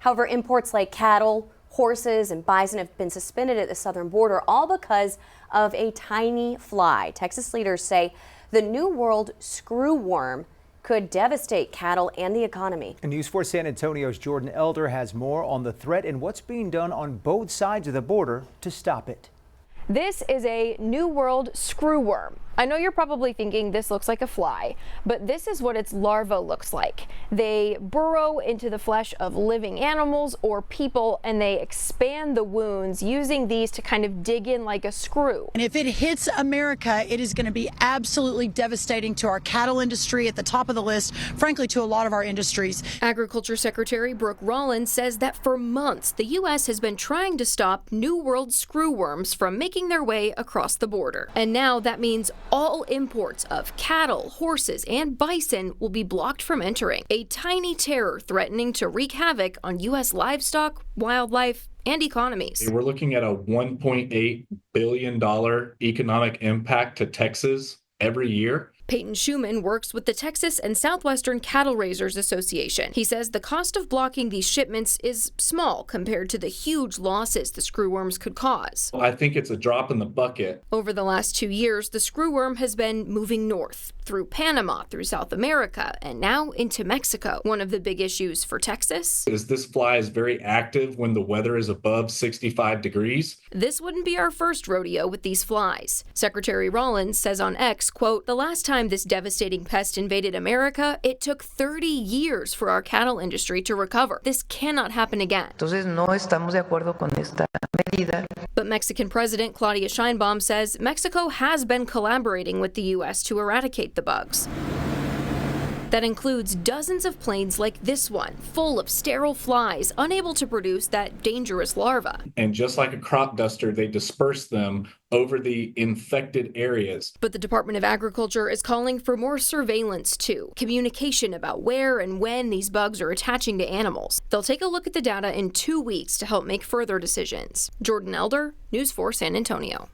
However, imports like cattle, horses, and bison have been suspended at the southern border, all because of a tiny fly. Texas leaders say the New World screwworm could devastate cattle and the economy. And News 4 San Antonio's Jordan Elder has more on the threat and what's being done on both sides of the border to stop it. This is a New World screwworm. I know you're probably thinking this looks like a fly, but this is what its larva looks like. They burrow into the flesh of living animals or people, and they expand the wounds using these to kind of dig in like a screw. And if it hits America, it is going to be absolutely devastating to our cattle industry, at the top of the list, frankly, to a lot of our industries. Agriculture Secretary Brooke Rollins says that for months, the U.S. has been trying to stop New World screwworms from making their way across the border. And now that means all imports of cattle, horses, and bison will be blocked from entering. A tiny terror threatening to wreak havoc on U.S. livestock, wildlife, and economies. We're looking at a $1.8 billion economic impact to Texas every year. Peyton Schumann works with the Texas and Southwestern Cattle Raisers Association. He says the cost of blocking these shipments is small compared to the huge losses the screwworms could cause. I think it's a drop in the bucket. Over the last 2 years, the screwworm has been moving north, through Panama, through South America, and now into Mexico. One of the big issues for Texas is this fly is very active when the weather is above 65 degrees. This wouldn't be our first rodeo with these flies. Secretary Rollins says on X, quote, "The last time this devastating pest invaded America, it took 30 years for our cattle industry to recover. This cannot happen again." Entonces no estamos de acuerdo con esta medida. But Mexican President Claudia Sheinbaum says Mexico has been collaborating with the U.S. to eradicate the bugs. That includes dozens of planes like this one, full of sterile flies, unable to produce that dangerous larva. And just like a crop duster, they disperse them over the infected areas. But the Department of Agriculture is calling for more surveillance too, communication about where and when these bugs are attaching to animals. They'll take a look at the data in 2 weeks to help make further decisions. Jordan Elder, News 4 San Antonio.